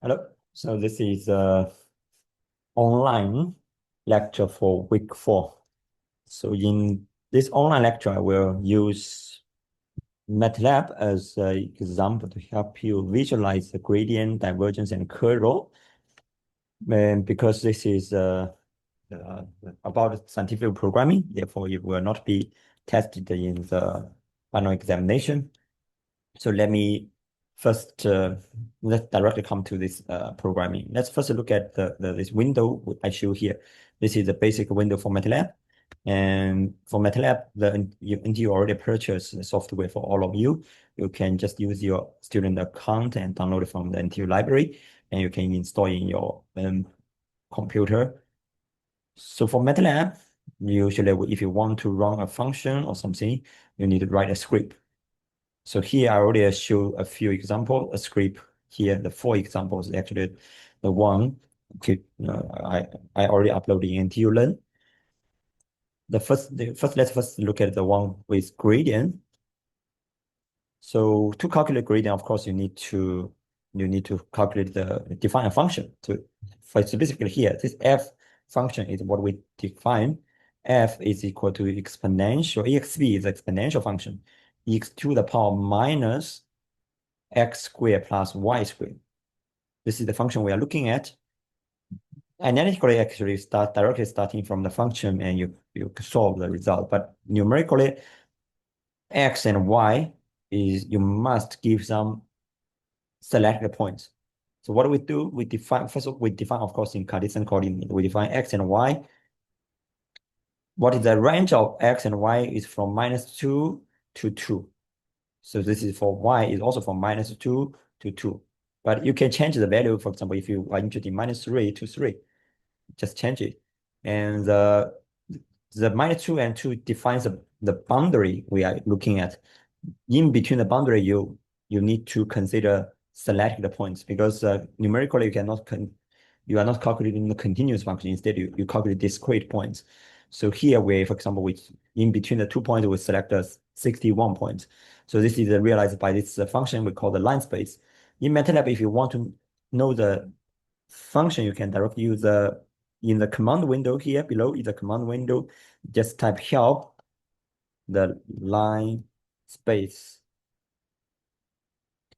Hello. So this is online lecture for week 4. So in this online lecture, I will use MATLAB as an example to help you visualize the gradient, divergence, and curl law. And because this is about scientific programming, therefore it will not be tested in the final examination. So let me first let's directly come to this programming. Let's first look at this window I show here. This is the basic window for MATLAB. And for MATLAB, until you already purchased the software for all of you, you can just use your student account and download it from the NTU library, and you can install in your computer. So for MATLAB, usually if you want to run a function or something, you need to write a script. So here I already show a few examples, a script here, the 4 examples, actually the one I already uploaded in NTU Learn. Let's first look at the one with gradient. So to calculate gradient, of course, you need to calculate define a function. For specifically here, this f function is what we define. F is equal to exponential, exp is exponential function, x to the power minus x squared plus y squared. This is the function we are looking at. Analytically, actually directly starting from the function, and you solve the result. But numerically, x and y is you must give some selected points. So what do? We define first. We define, of course, in Cartesian coordinate. We define x and y. What is the range of x and y is from -2 to 2. So this is for y is also from -2 to 2. But you can change the value. For example, if you are interested in -3 to 3, just change it. And the -2 and 2 defines the boundary we are looking at. In between the boundary, you need to consider select the points, because numerically you are not calculating the continuous function. Instead, you calculate discrete points. So here for example, in between the 2 points, we select 61 points. So this is realized by this function we call the line space. In MATLAB, if you want to know the function, you can directly use in the command window here below, in the command window, just type help, the line space.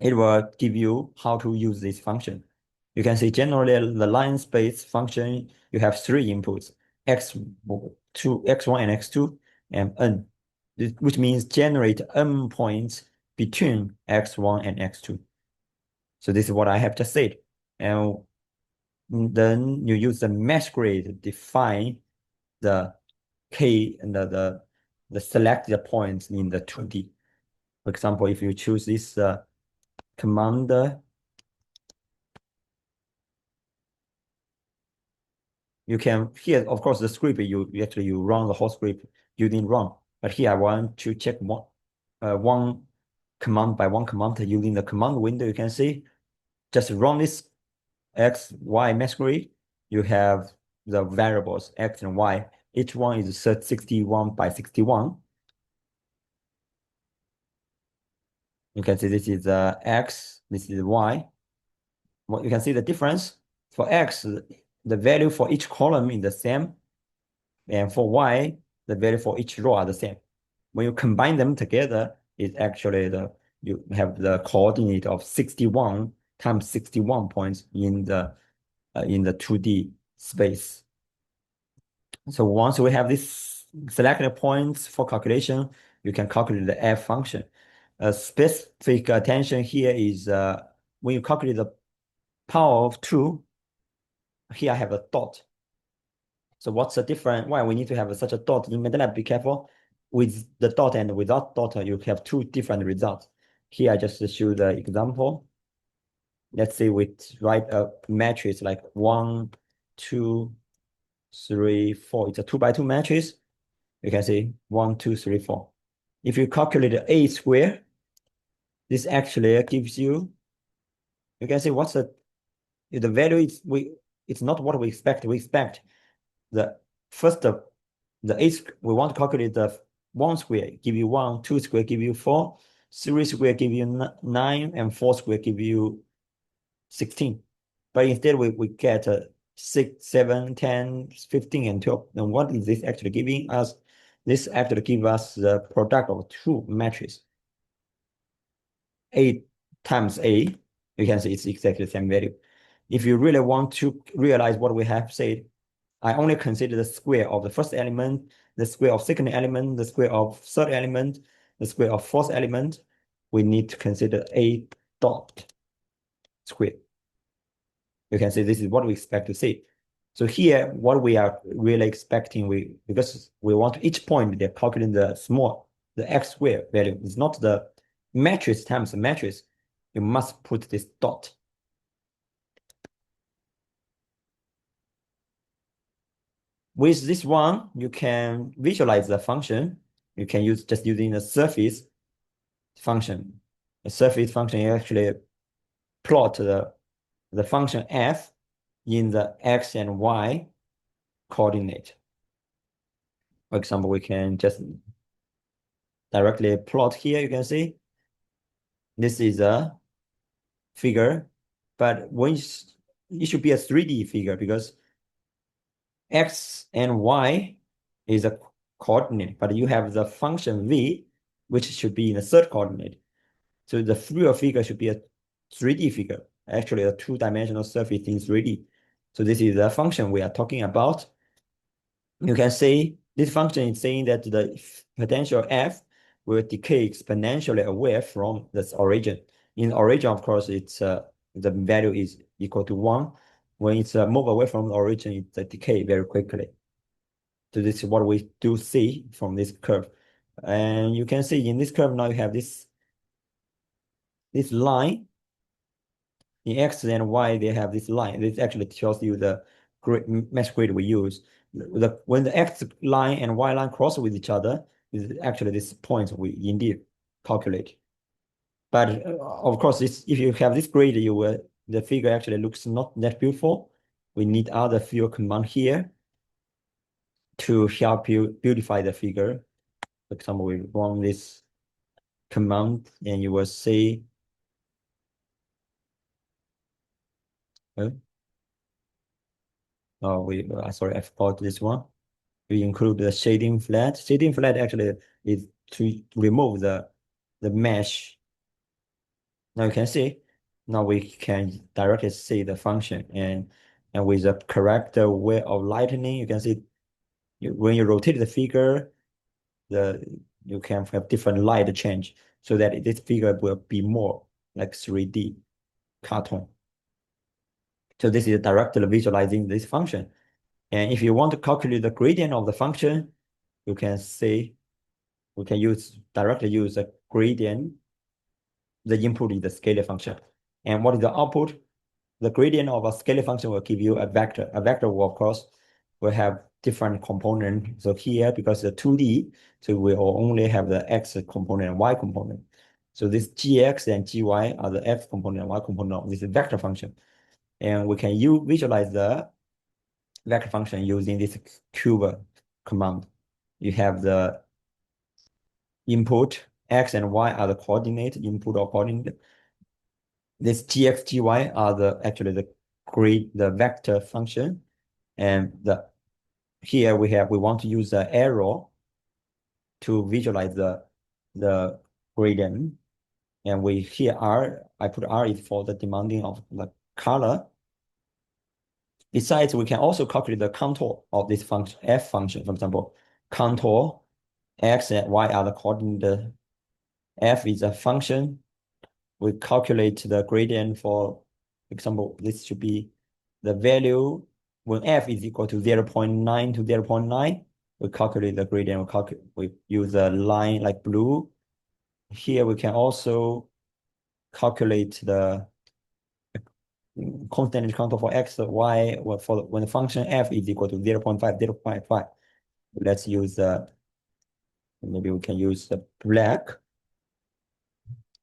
It will give you how to use this function. You can see generally the line space function, you have 3 inputs, x1 and x2 and n, which means generate n points between x1 and x2. So this is what I have just said. And then you use the mesh grid to define the k and the selected points in the 2D. For example, if you choose this command, you can here, of course, the script you run the whole script, you didn't run. But here I want to check one command by one command using the command window. You can see just run this x, y mesh grid. You have the variables x and y. Each one is set 61 by 61. You can see this is x, this is y. What you can see the difference for x, the value for each column is the same, and for y, the value for each row are the same. When you combine them together, it's actually you have the coordinate of 61 times 61 points in the 2D space. So once we have this selected points for calculation, you can calculate the f function. A specific attention here is when you calculate the power of 2, here I have a dot. So what's the difference? Why we need to have such a dot in MATLAB? Be careful with the dot and without dot, you have 2 different results. Here I just show the example. Let's say we write a matrix like 1, 2, 3, 4. It's a 2 by 2 matrix. You can see 1, 2, 3, 4. If you calculate the a square, this actually gives you can see what's the value is it's not what we expect. We expect the first we want to calculate the 1 square give you 1, 2 square give you 4, 3 square give you 9, and 4 square give you 16. But instead we get 6, 7, 10, 15, and 12. And what is this actually giving us? This actually gives us the product of two matrices. A times A, you can see it's exactly the same value. If you really want to realize what we have said, I only consider the square of the first element, the square of second element, the square of third element, the square of fourth element. We need to consider A dot square. You can see this is what we expect to see. So here, what we are really expecting, because we want each point they're calculating the x square value. It's not the matrix times the matrix. You must put this dot. With this one, you can visualize the function. You can use just using the surface function. The surface function actually plot the function f in the x and y coordinate. For example, we can just directly plot here. You can see this is a figure, but it should be a 3D figure because x and y is a coordinate, but you have the function v, which should be in the third coordinate. So the real figure should be a 3D figure, actually a two-dimensional surface in 3D. So this is the function we are talking about. You can see this function is saying that the potential f will decay exponentially away from this origin. In origin, of course, it's the value is equal to 1. When it's move away from the origin, it's decay very quickly. So this is what we do see from this curve. And you can see in this curve now you have this line. In x and y, they have this line. This actually tells you the mesh grid we use. When the x line and y line cross with each other, is actually this point we indeed calculate. But of course, if you have this grid, the figure actually looks not that beautiful. We need other fill command here to help you beautify the figure. For example, we run this command, and you will see. Sorry, I forgot this one. We include the shading flat. Shading flat actually is to remove the mesh. Now you can see, now we can directly see the function, and with the correct way of lightening, you can see when you rotate the figure, you can have different light change so that this figure will be more like 3D cartoon. So this is directly visualizing this function. And if you want to calculate the gradient of the function, you can see we can directly use the gradient. The input is the scalar function. And what is the output? The gradient of a scalar function will give you a vector. A vector will, of course, will have different components. So here, because the 2D, so we will only have the x component and y component. So this gx and gy are the x component and y component of this vector function. And we can visualize the vector function using this cube command. You have the input, x and y are the coordinate, input or coordinate. This gx, gy are actually the vector function. And here we want to use the arrow to visualize the gradient. And I put R is for the demanding of the color. Besides, we can also calculate the contour of this function, f function. For example, contour, x and y are the coordinate. F is a function. We calculate the gradient for example, this should be the value when f is equal to 0.9 to 0.9. We calculate the gradient. We use a line like blue. Here we can also calculate the constant contour for x, y, when the function f is equal to 0.5, 0.5. Let's use maybe we can use the black.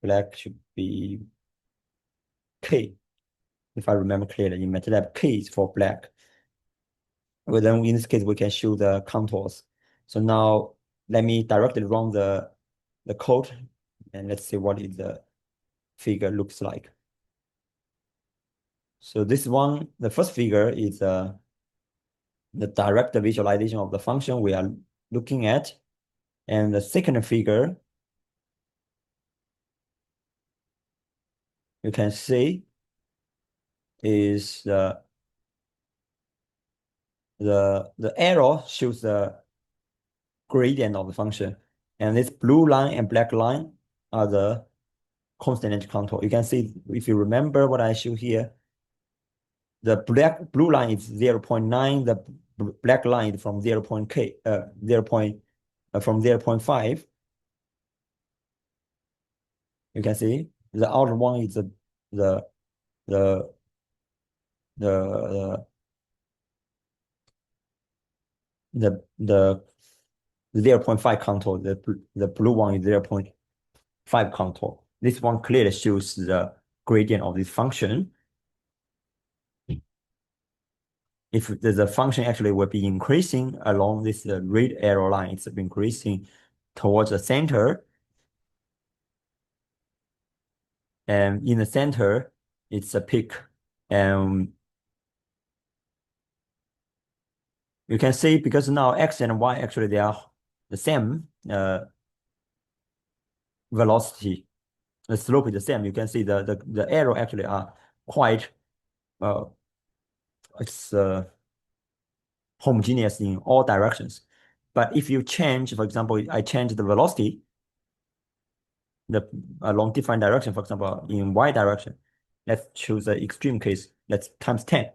Black should be K. If I remember clearly, in MATLAB, K is for black. Well, then in this case, we can show the contours. So now let me directly run the code, and let's see what the figure looks like. So this one, the first figure is the direct visualization of the function we are looking at. And the second figure, you can see is the arrow shows the gradient of the function. And this blue line and black line are the constant edge contour. You can see, if you remember what I show here, the blue line is 0.9, the black line from 0 from 0.5. You can see the outer one is the the the the 0.5 contour. The blue one is 0.5 contour. This one clearly shows the gradient of this function. If the function actually will be increasing along this red arrow line, it's increasing towards the center. And in the center, it's a peak. And you can see, because now x and y actually they are the same velocity. The slope is the same. You can see the arrow actually are quite uh, it's homogeneous in all directions. But if you change, for example, I change the velocity along different direction, for example, in y direction, let's choose the extreme case, let's times 10.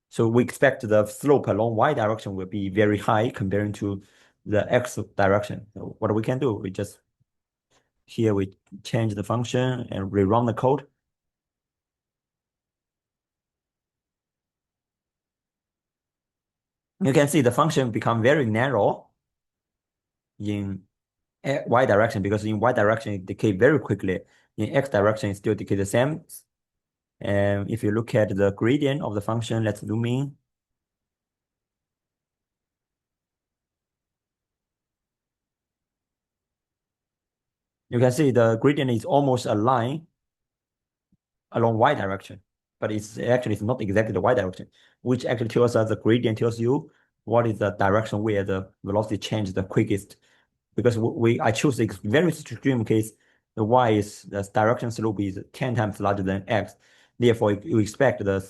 So we expect the slope along y direction will be very high comparing to the x direction. So what we can do, here we change the function and rerun the code. You can see the function become very narrow in y direction, because in y direction it decay very quickly. In x direction it still decay the same. And if you look at the gradient of the function, let's zoom in. You can see the gradient is almost a line along y direction, but it's not exactly the y direction, which actually tells us the gradient tells you what is the direction where the velocity change the quickest. Because I choose the very extreme case, the direction slope is 10 times larger than x. Therefore, you expect the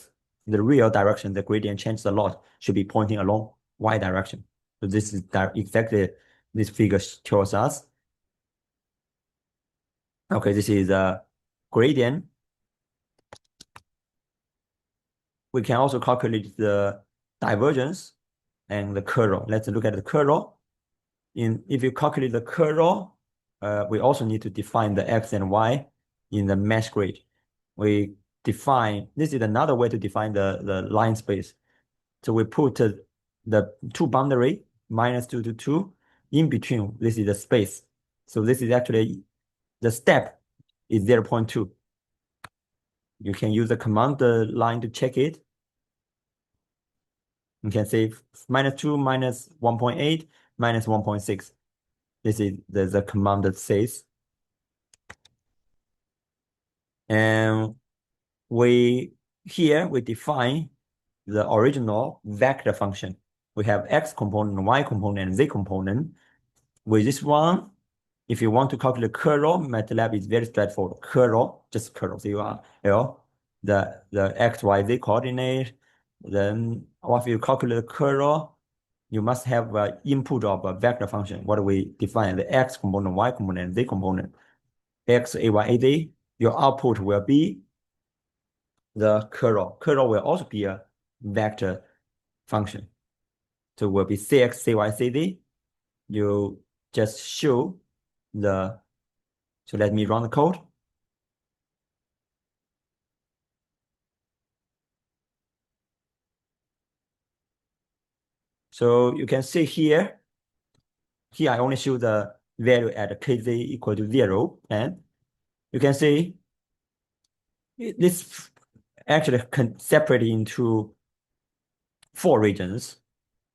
real direction, the gradient changes a lot, should be pointing along y direction. So this is exactly this figure tells us. Okay, this is a gradient. We can also calculate the divergence and the curl. Let's look at the curl. If you calculate the curl, we also need to define the x and y in the mesh grid. This is another way to define the line space. So we put the two boundary, -2 to 2, in between. This is the space. So this is actually the step is 0.2. You can use the command line to check it. You can say -2 minus 1.8 minus 1.6. This is the command that says. And here we define the original vector function. We have x component, y component, and z component. With this one, if you want to calculate curl, MATLAB is very straightforward. Curl, just curl. So you are the x, y, z coordinate. Then once you calculate the curl, you must have an input of a vector function. What do we define? The x component, y component, and z component. X, a, y, a, z. Your output will be the curl. Curl will also be a vector function. So it will be cx, cy, cz. You just show so let me run the code. So you can see here I only show the value at kz equal to 0. And you can see this actually can separate into 4 regions.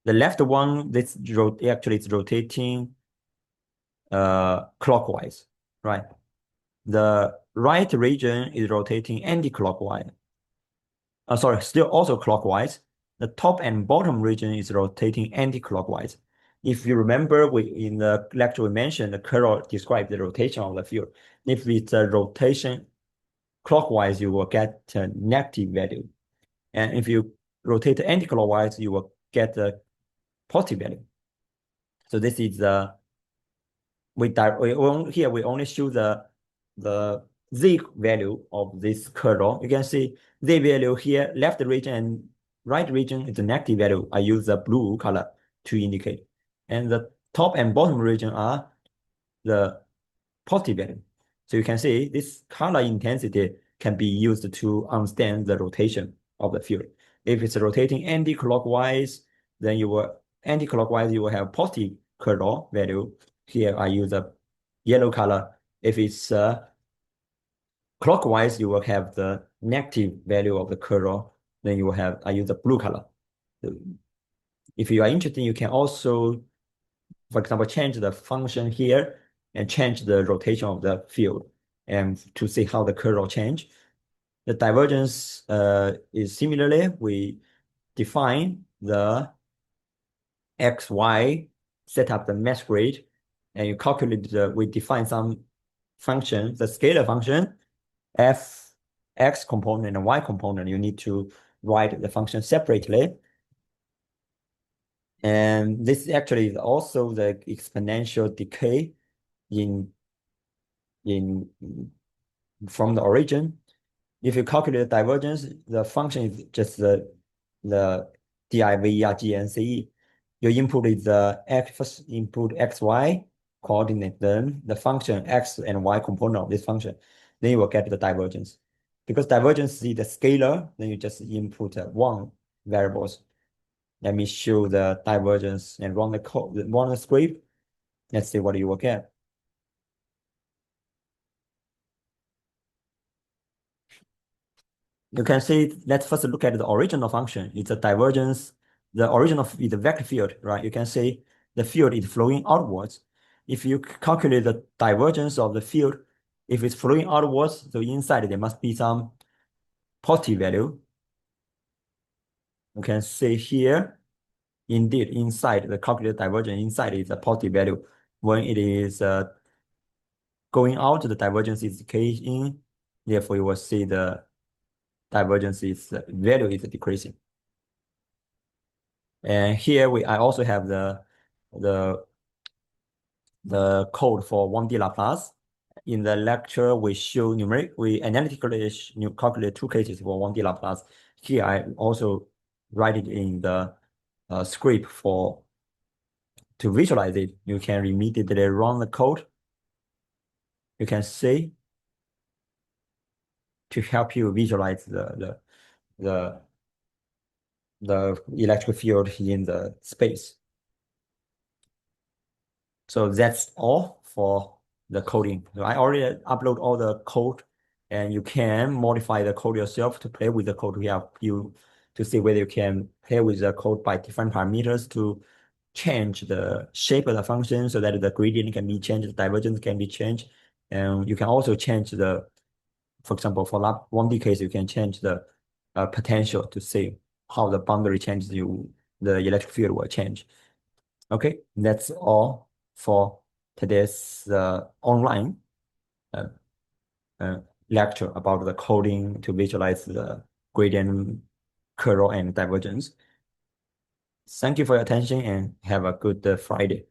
The left one, actually it's rotating clockwise, right? The right region is rotating anti-clockwise. sorry, still also clockwise. The top and bottom region is rotating anti-clockwise. If you remember, we in the lecture we mentioned the curl described the rotation of the field. If it's a rotation clockwise, you will get a negative value. And if you rotate anti-clockwise, you will get a positive value. So this is the here we only show the z value of this curl. You can see z value here, left region and right region is a negative value. I use the blue color to indicate. And the top and bottom region are the positive value. So you can see this color intensity can be used to understand the rotation of the field. If it's rotating anti-clockwise, then you will anti-clockwise you will have positive curl value. Here I use a yellow color. If it's clockwise, you will have the negative value of the curl. Then you will have I use the blue color. If you are interested, you can also, for example, change the function here and change the rotation of the field and to see how the curl change. The divergence is similarly, we define the xy, set up the mesh grid, and you calculate we define some function, the scalar function, f x component and y component. You need to write the function separately. And this actually is also the exponential decay in from the origin. If you calculate the divergence, the function is just the div Your input is the first input xy coordinate, then the function x and y component of this function. Then you will get the divergence. Because divergence is the scalar, then you just input one variables. Let me show the divergence and run the code, run the script. Let's see what you will get. You can see, let's first look at the original function. It's a divergence. The original is the vector field, right? You can see the field is flowing outwards. If you calculate the divergence of the field, if it's flowing outwards, so inside there must be some positive value. You can see here, indeed, inside the calculated divergence inside is a positive value. When it is going out, the divergence is decaying. Therefore, you will see the divergence is value is decreasing. And here I also have the code for 1D Laplace. In the lecture, we analytically calculate two cases for 1D Laplace. Here I also write it in the script to visualize it. You can immediately run the code. You can see to help you visualize the electric field in the space. So that's all for the coding. I already upload all the code, and you can modify the code yourself to play with the code. We help you to see whether you can play with the code by different parameters to change the shape of the function so that the gradient can be changed, the divergence can be changed. And you can also change for example, for that 1D case, you can change the potential to see how the boundary changes, the electric field will change. Okay, that's all for today's online uh, lecture about the coding to visualize the gradient, curl, and divergence. Thank you for your attention and have a good Friday.